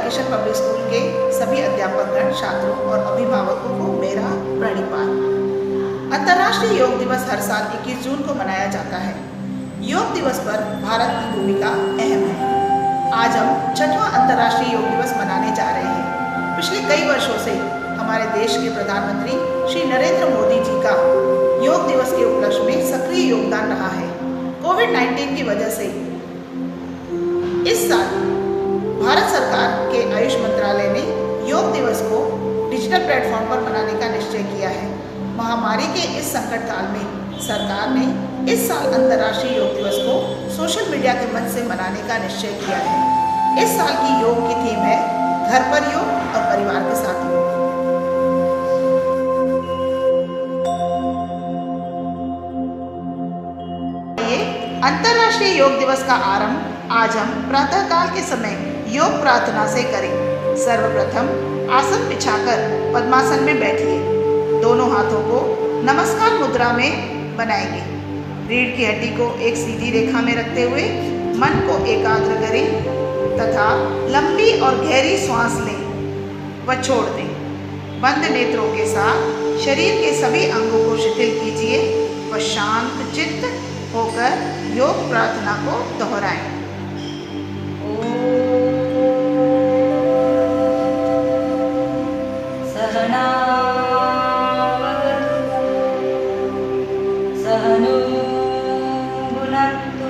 Kishan public school के सभी अध्यापकगण, छात्रों और अभिभावकों को मेरा प्रणिपात। अंतर्राष्ट्रीय योग दिवस हर साल 21 जून को मनाया जाता है। योग दिवस पर भारत की भूमिका अहम है। आज हम 6वां अंतर्राष्ट्रीय योग दिवस मनाने जा रहे हैं। पिछले कई वर्षों से हमारे देश के प्रधानमंत्री श्री नरेंद्र मोदी जी का योग दिवस के उपलक्ष्य में सक्रिय योगदान रहा है। कोविड-19 की वजह से इस साल भारत सरकार के आयुष मंत्रालय ने योग दिवस को डिजिटल प्लेटफॉर्म पर मनाने का निश्चय किया है। महामारी के इस संकट काल में सरकार ने इस साल अंतर्राष्ट्रीय योग दिवस को सोशल मीडिया के मंच से मनाने का निश्चय किया है। इस साल की योग की थीम है घर पर योग और परिवार के साथ योग। अंतर्राष्ट्रीय योग दिवस का आरंभ आज हम प्रातःकाल के समय योग प्रार्थना से करें। सर्वप्रथम आसन बिछाकर पद्मासन में बैठिए। दोनों हाथों को नमस्कार मुद्रा में बनाएंगे। रीढ़ की हड्डी को एक सीधी रेखा में रखते हुए मन को एकाग्र करें तथा लंबी और गहरी सांस लें व छोड़ दें। बंद नेत्रों के साथ शरीर के सभी अंगों को शिथिल कीजिए व शांत चित्त होकर योग प्रार्थना को दोहराएं। सहनो भुनक्तु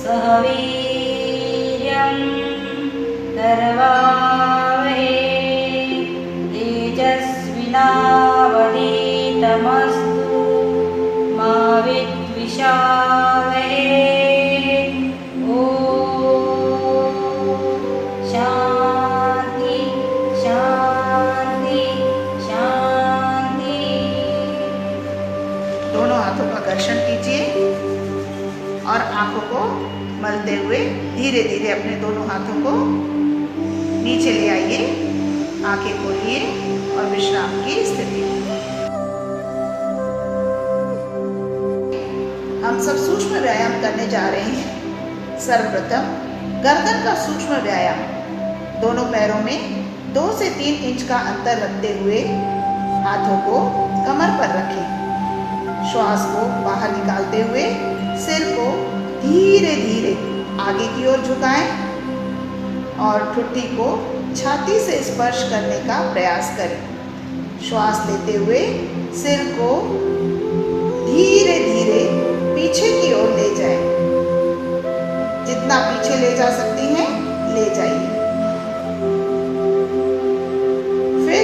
सह वीर्यं करवावहै तेजस्विनावधीतमस्तु मा विद्विषावहै। शांति शांति शांति। दोनों हाथों का घर्षण कीजिए और आंखों को मलते हुए धीरे धीरे अपने दोनों हाथों को नीचे ले आइए। आंखें खोलिए और विश्राम की स्थिति। हम सब सूक्ष्म व्यायाम करने जा रहे हैं। सर्वप्रथम गर्दन का सूक्ष्म व्यायाम। दोनों पैरों में 2 से 3 इंच का अंतर रखते हुए हाथों को कमर पर रखें। श्वास को बाहर निकालते हुए सिर को धीरे धीरे आगे की ओर झुकाएं और ठुड्डी को छाती से स्पर्श करने का प्रयास करें। श्वास लेते हुए सिर को धीरे धीरे पीछे की ओर ले जाएं। जितना पीछे ले जा सकती हैं ले जाइए। फिर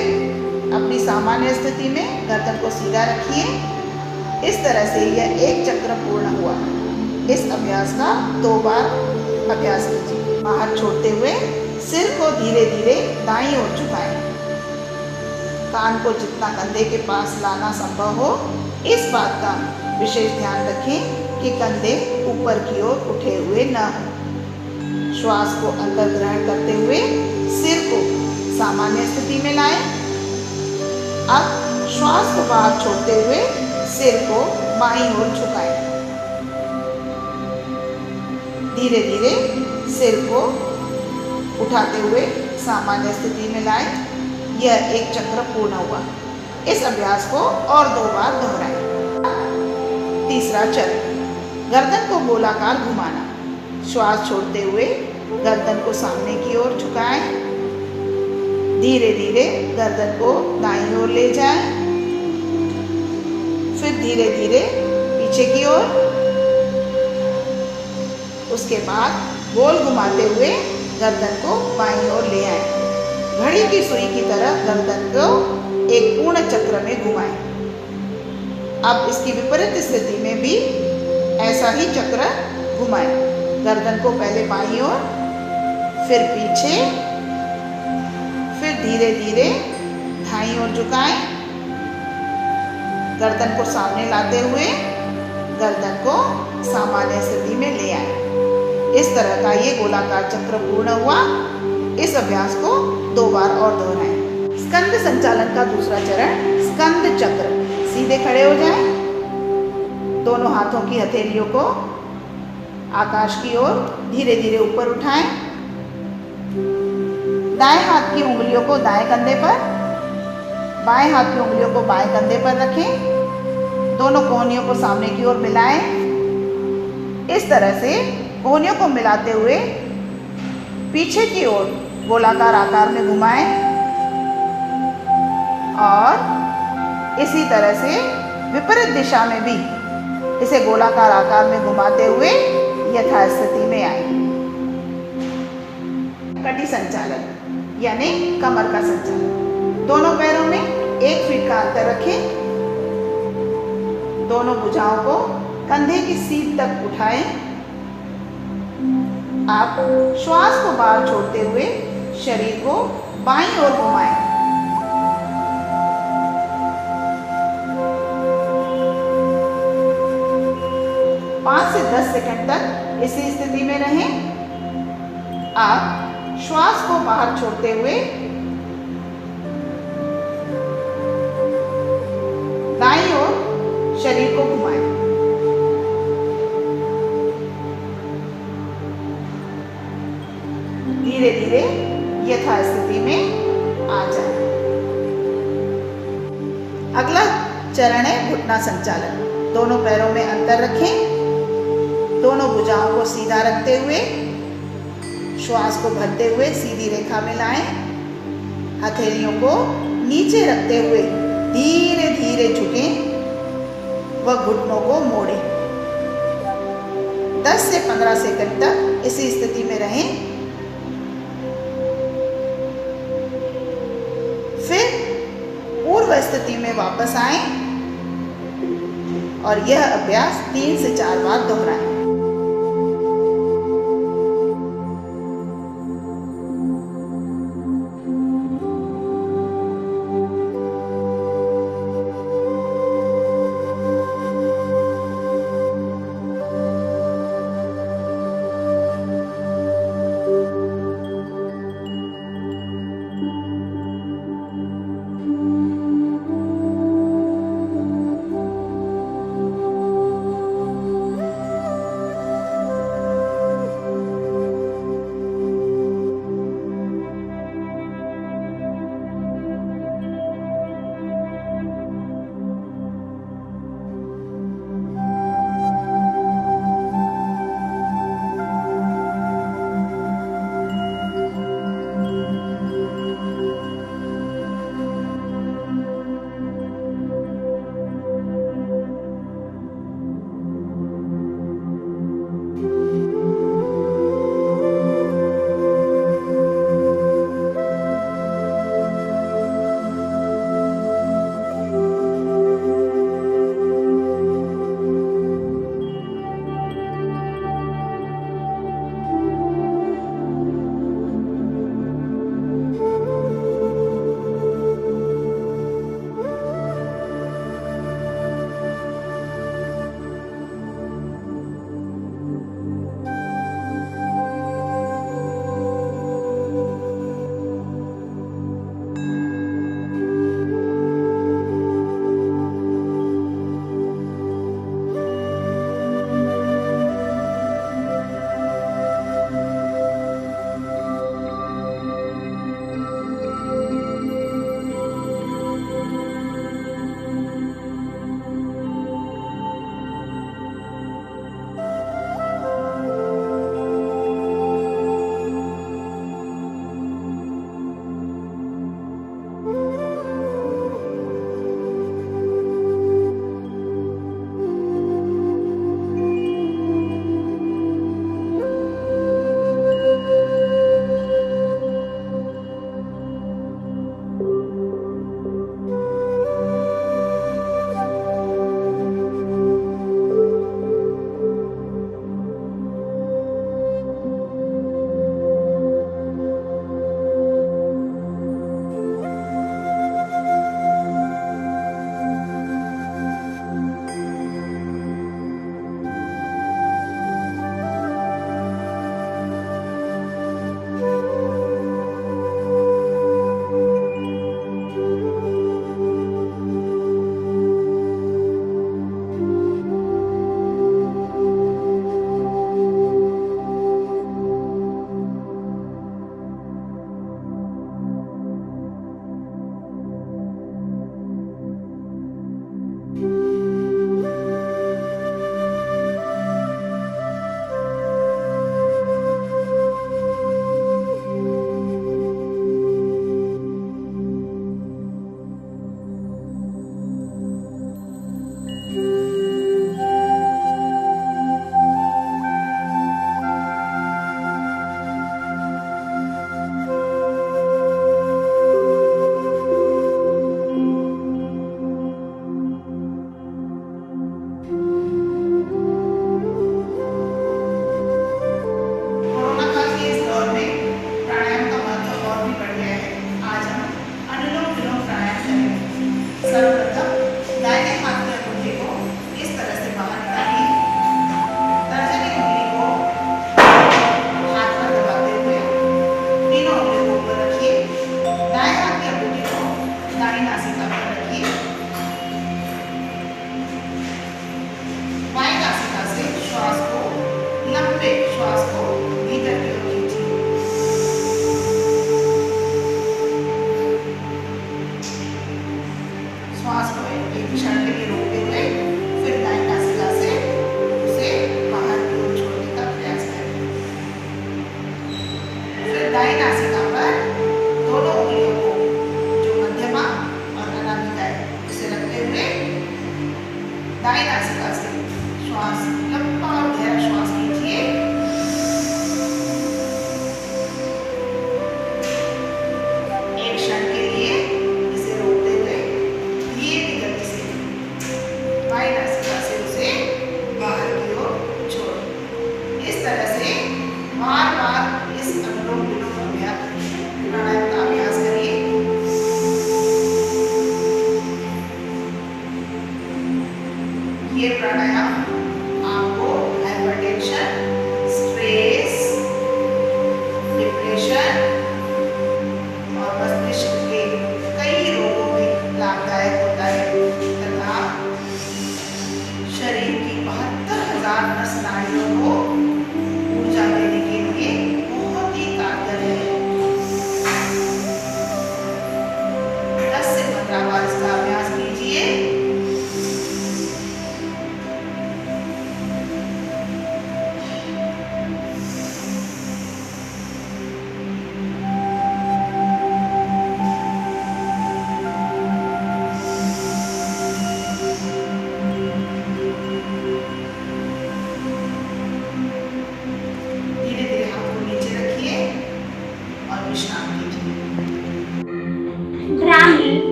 अपनी सामान्य स्थिति में गर्दन को सीधा रखिए। इस तरह से यह एक चक्र पूर्ण हुआ। इस अभ्यास का 2 बार अभ्यास कीजिए। बाहर छोड़ते हुए सिर को धीरे धीरे दाईं ओर झुकाएं। कान को जितना कंधे के पास लाना संभव हो इस बात का विशेष ध्यान रखें कि कंधे ऊपर की ओर उठे हुए न हों। श्वास को अंदर ग्रहण करते हुए सिर को सामान्य स्थिति में लाएं। अब श्वास को बाहर छोड़ते हुए सिर को बाईं ओर झुकाएं। धीरे धीरे सिर को उठाते हुए सामान्य स्थिति में लाएं। यह एक चक्र पूर्ण हुआ। इस अभ्यास को और 2 बार दोहराएं। तीसरा चरण गर्दन को गोलाकार घुमाना। श्वास छोड़ते हुए गर्दन को सामने की ओर झुकाएं। धीरे धीरे गर्दन को दाईं ओर ले जाएं। फिर धीरे धीरे पीछे की ओर। उसके बाद गोल घुमाते हुए गर्दन को बाईं ओर ले आएं। घड़ी की सुई की तरह गर्दन को एक पूर्ण चक्र में घुमाएं। अब इसकी विपरीत स्थिति में भी ऐसा ही चक्र घुमाएं। गर्दन को पहले बाईं ओर, फिर पीछे, फिर धीरे धीरे दाईं ओर झुकाएं। गर्दन को सामने लाते हुए गर्दन को सामान्य स्थिति में ले आएं। इस तरह का ये गोलाकार चक्र पूर्ण हुआ। इस अभ्यास को 2 बार और दोहराएं। स्कंद संचालन का दूसरा चरण स्कंद चक्र। सीधे खड़े हो जाएं। दोनों हाथों की हथेलियों को आकाश की ओर धीरे धीरे ऊपर उठाएं। दाएं हाथ की उंगलियों को दाएं कंधे पर, बाएं हाथ की उंगलियों को बाएं कंधे पर रखें। दोनों कोहनियों को सामने की ओर मिलाएं। इस तरह से कोहनियों को मिलाते हुए पीछे की ओर गोलाकार आकार में घुमाएं और इसी तरह से विपरीत दिशा में भी इसे गोलाकार आकार में घुमाते हुए यथास्थिति में आए। कटी संचालन यानी कमर का संचालन। दोनों पैरों में 1 फीट का अंतर रखें। दोनों भुजाओं को कंधे की सीध तक उठाएं। आप श्वास को बाहर छोड़ते हुए शरीर को बाईं ओर घुमाएं। पाँच से 10 सेकंड तक इसी स्थिति में रहें। आप श्वास को बाहर छोड़ते हुए दाईं ओर शरीर को घुमाएं। धीरे धीरे यथास्थिति में आ जाए। अगला चरण है घुटना संचालन। दोनों पैरों में अंतर रखें। दोनों भुजाओं को सीधा रखते हुए श्वास को भरते हुए सीधी रेखा में लाएं। हथेलियों को नीचे रखते हुए धीरे धीरे झुकें व घुटनों को मोड़ें। 10 से 15 सेकंड तक इसी स्थिति में रहें। फिर पूर्व स्थिति में वापस आएं और यह अभ्यास 3 से 4 बार दोहराएं। इस तरह से बार बार इस अनुलोम विलोम प्राणायाम का अभ्यास करिए। ये प्राणायाम आपको हाइपरटेंशन, स्ट्रेस, डिप्रेशन और मस्तिष्क के कई रोगों में लाभदायक होता है तथा शरीर की 72,000 नस नाड़ियों को ऊर्जा देने के लिए बहुत ही कारगर है। 10 से 15 बार इसका अभ्यास कीजिए।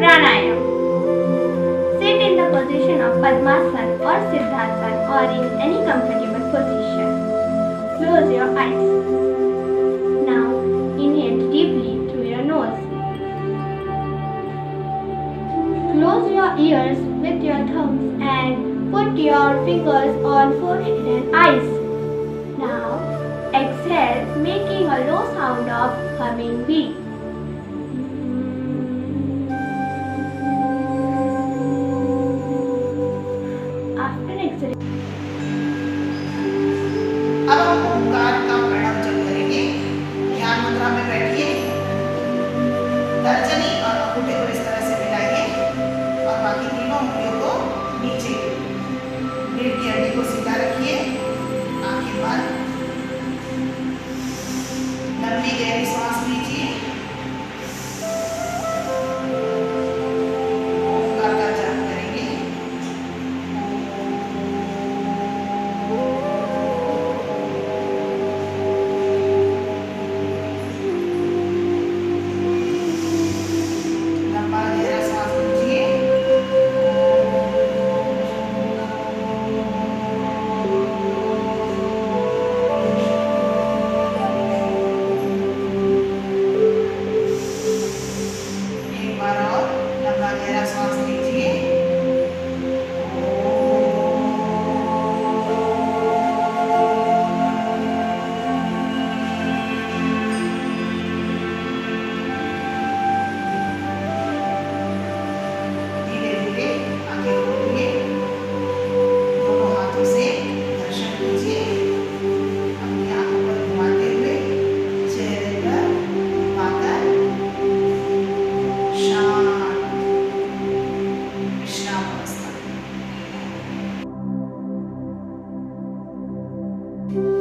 Pranayam. Sit in the position of Padmasana or Siddhasana or in any comfortable position. Close your eyes. Now inhale deeply through your nose. Close your ears with your thumbs and put your fingers on forehead and eyes. Now exhale, making a low sound of humming bee. अब हम ओंकार का प्रणव जप करेंगे। ध्यान मुद्रा में बैठिए, तर्जनी और अंगूठे को इस तरह से मिलाइए और बाकी तीनों उंगलियों को नीचे, रीढ़ की हड्डी को सीधा रखिए, आंखें बंद, लंबी गहरी सांस लीजिए। ओंकार का जप करेंगे। Thank you.